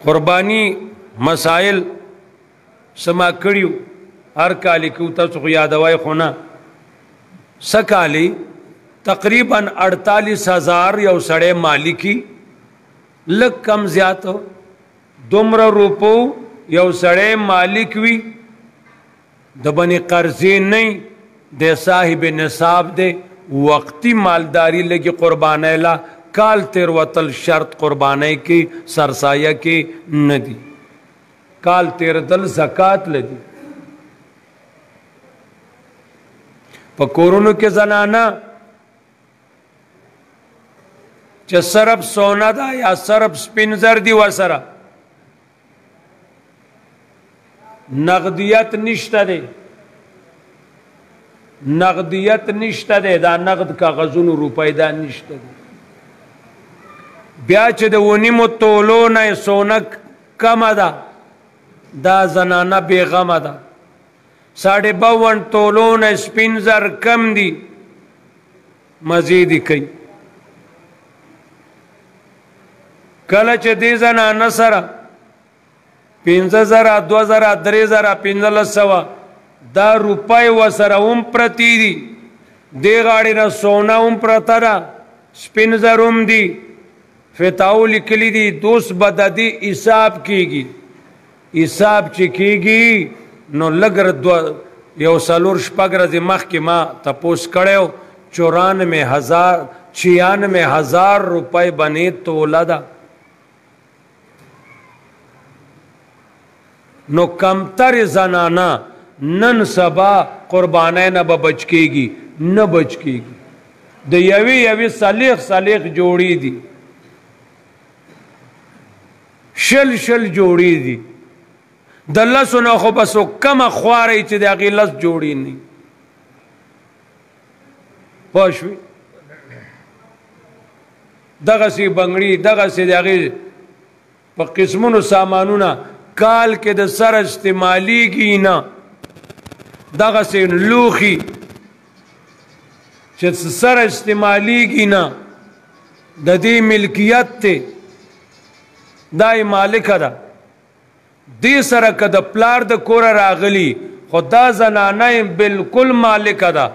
قربانی مسائل سما کړیو هر کال کې تاسو یادوي خو نه سکالی تقریبا 48,000 یو سړی مالکی لږ کم زیات دومره روپو یو سړی مالک وي د بنی قرضې نه د صاحب نصاب دی وقتی مالداری لگی قربانی لا کال تیر وطل شرط قربانی کی سرسایہ کی ندی کال تیر دل زکاة لدی پا کورونو کے زنانا چه صرف سونا دا یا صرف سپنزر دی وسرا نقدیت نشتا دے نقدیت نشتا دے دا نقد کاغذون روپای دا نشتا دے بیا چه دا ونیمو تولو نا سونک کم دا دا زنانا بیغم دا 52 تولو نا سپنزر کم دی مزیدی کئی کله چه دی زنانا سرا 15,000 2,000 3,000 1500 دا روپای وسره هم پرتی دی دی غاڑی نا سونا هم پرتا دا سپنزر هم دی فتاو لکلی دی دوست بددی حساب کی گی حساب چی کی گی نو لگر یو سالور شپگ رزی مخ کی ما تپوس کڑیو 96,000 روپای بنی تولا دا نو کمتر زنانا نن سبا قربانی نہ بچ کے گی نہ بچ کے گی د یوی سلیخ جوڑی دی شل جوڑی دی د لسو نہ خو بسو کم خواری چی دی اگی لس جوڑی نہیں پوشوی دغسی بنگڑی دغسی دی اگی پا قسمونو سامانونا کال کے د سر استعمالی کی نا دغه سے لوخی چې سر استعمالی کی نا د دې ملکیت ته دای مالک دا دې سره کده پلار د کور راغلی خدا زنانه بالکل مالک دا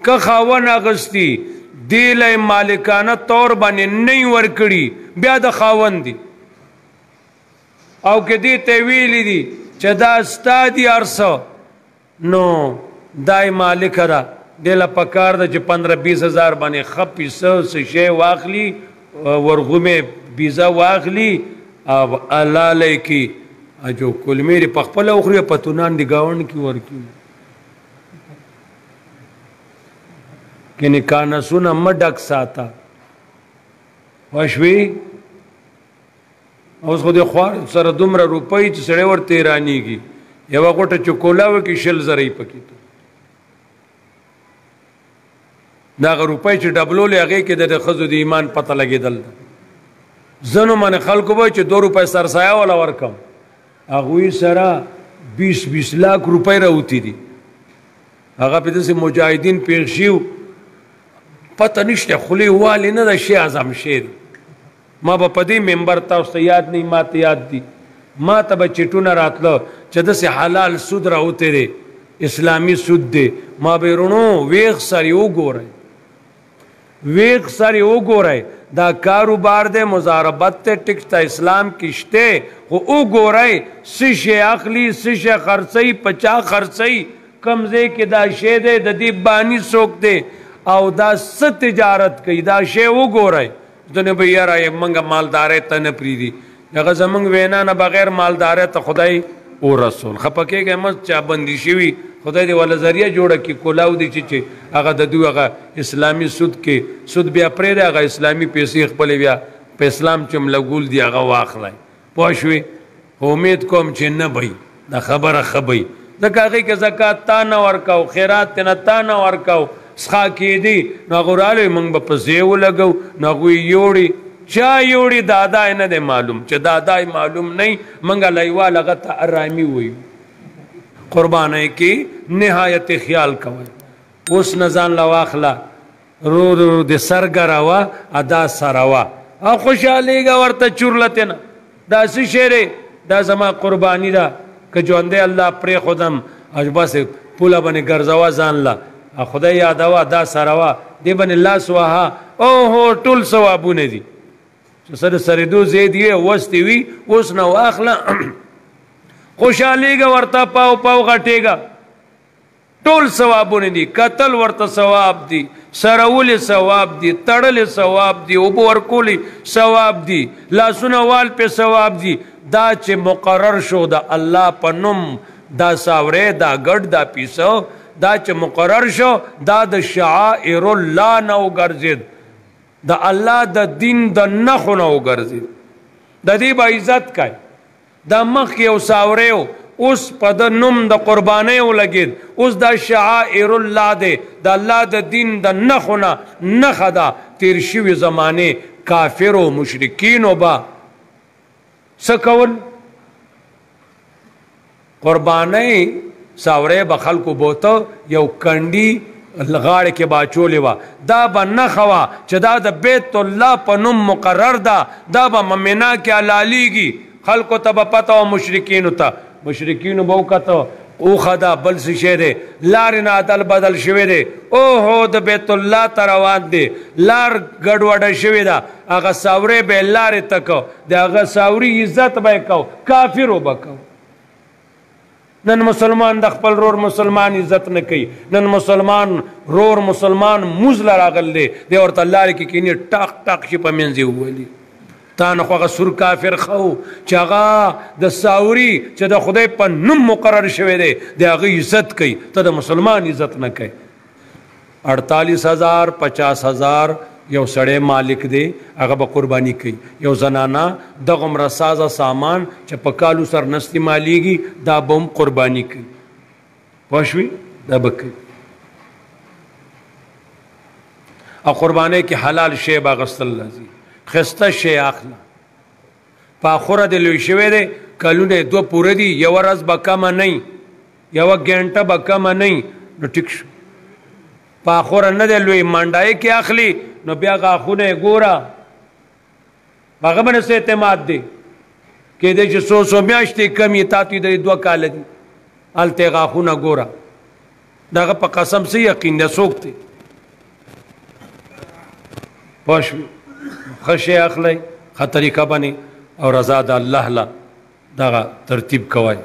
که خاون اغستی دې له مالکانه طور باندې نه ورکړي بیا د خاون دی او که دې ته ویلی دی چې دا ستا دی ارسو نو دای مالک را دیلا پکار دا چه 15-20 ہزار بانے خپی سشے واخلی ورغومے بیزا واخلی اب اللہ لے کی جو کل میری پخپل اخری پتونان دی گاون کی ورکی کہ نکانا سونا مڈک ساتا وشوی اوز خود خوار سر دمرا روپای چه سڑے ور تیرانی کی یو غوټه چوکولاو کې شل زری پکې دا روپای چې ډبلول هغه کې د خزو د ایمان پته لګیدل زنو من خلکو به چې 2 روپۍ سرسایه ولا ورکم هغه سره 20 لاک روپۍ راوتی دي هغه په دې مجاهدین پیښیو پته نشته خلی والی نه د شی اعظم شیر ما په دې منبر تاسو یاد نه ماته یاد دي ما ته به چټونه راتلو چې داسې حلال سود راوتی دی اسلامی سود دی ما به رونو ویغ سری وګورئ دا کاروبار دی مضاربت دی ټیکس ته اسلام کشته خو وګورئ څه شی اخلي څه شی خرڅوي پچا خرڅوي کم ځای کې دا شی دی د دې بانی څوک دی او دا څه تجارت کوي دا شی وګورئ ځنې به یاره موږ مالدارۍ ته نه پرېږدي هغه زمونږ وینا نه بغیر مالدارۍ ته خدای او رسول خفه کېږئ مه چا بندي شوي خدای دې والا ذریعه جوړه کړي کولاو دي چې هغه د دوی هغه اسلامي سود کې سود بیا پرېږدئ هغه اسلامي پیسې خپلې بیا په اسلام چې هم لګول دي هغه واخلئ پوه شوې امید کوم چې نه بی دا خبره ښه بی ځکه هغې کې زکات تا نه ورکو خیرات نه تا نه ورکو څښا کېدي نو هغه راغلی موږ به په ځای ولګو نو هغوی یوړي چا یوڑی دادا اینا دے معلوم چا دادا معلوم نہیں منگا لائیوال اغتا ارامی ہوئی قربانے کی نہایت خیال کوئی اس نزان لواخلا رو دے سرگروا ادا سروا خوشحالی گا ورطا چورلتینا دا څه شی دی دا زما قربانی ده که ژوندی الله پرې خودم بس پوله باندې ګرځوه ځان له خدای یادوه دا سره وه دې باندې لاس وهه اوهو ټول ثوابونه دي چې سره سرېدو زید یې وستې وي اوس نه واخله خوشحالېږه ورته پاو پاو غټېږه ټول ثوابونه دي قتل ورته ثواب دي سرول ثواب دي تړل ثواب دي اوبه ورکول ثواب دي لاسونه وال په ثواب دي دا چې مقرر شو د الله په نوم دا ساوره دا ګډ دا پیسو دا چې مقرر شو دا د شعائر الله نه وګرځید د الله د دین د نښو نه وګرځید د دې به عزت کوي دا مخکې یو ساوره اوس په د نوم د قربانۍ ولګید اوس دا شعائر الله دی د الله د دین د نښو نه نښه ده تیر شوي زمانې کافرو مشرکینو به څه کول قربانۍ ساوره به خلکو بوته یو کنډي غاړې کې به اچولې وه دا به نښه وه چې دا د بیت الله په نوم مقرر ده دا به ممینا کې حلالېږي خلکو ته به پته وه مشرکینو ته مشرکینو به وکته اوښه ده بل څه شی دی لارې نه عدل بدل شوی دی اوهو د بیت الله ته روان دی لار ګډوډه شوې ده هغه ساورې به یې لارې ته کو د هغه ساوري عزت به یې کو کافرو به کو نن مسلمان د خپل رور مسلمان عزت نه کوي نن مسلمان رور مسلمان موز له راغلی دی ورته لارې کې کینی ټاق ټاق شي په منځ یې وولي تا نه خو هغه سور کافر خو چې هغه د ساوري چې د خدای په نوم مقرر شوی دی د هغه عزت کوي ته د مسلمان عزت نه کوي 48,000 50,000 یو سړی مالک دی هغه به قرباني کوي یو زنانه دغومره سازه سامان چې په کالو سر نستی مالیږي دا به هم قرباني کوي پوه شوې دا به کوي او قربانۍ کې حلال شی به اخیستل لازم خسته شی اخله په اخره د لوی شوی دی کلونه 2 پوره دي یو ورځ به کمه نه یو ګنټه به کمه نه نو ټیک شو په اخره نه دی لوی منډای کې اخلي نو بیا غاښونه ګوره هغه باندې څه اعتماد دی کېدای چې 100 میاشتې کم یې تا ته د 2 کاله دي هلته غاښونه ګوره دغه په قسم څه یقین دی څوک دی پوه شوې ښه شی اخلی ښه طریقه باندې او رضا د الله له دغه ترتیب کوئ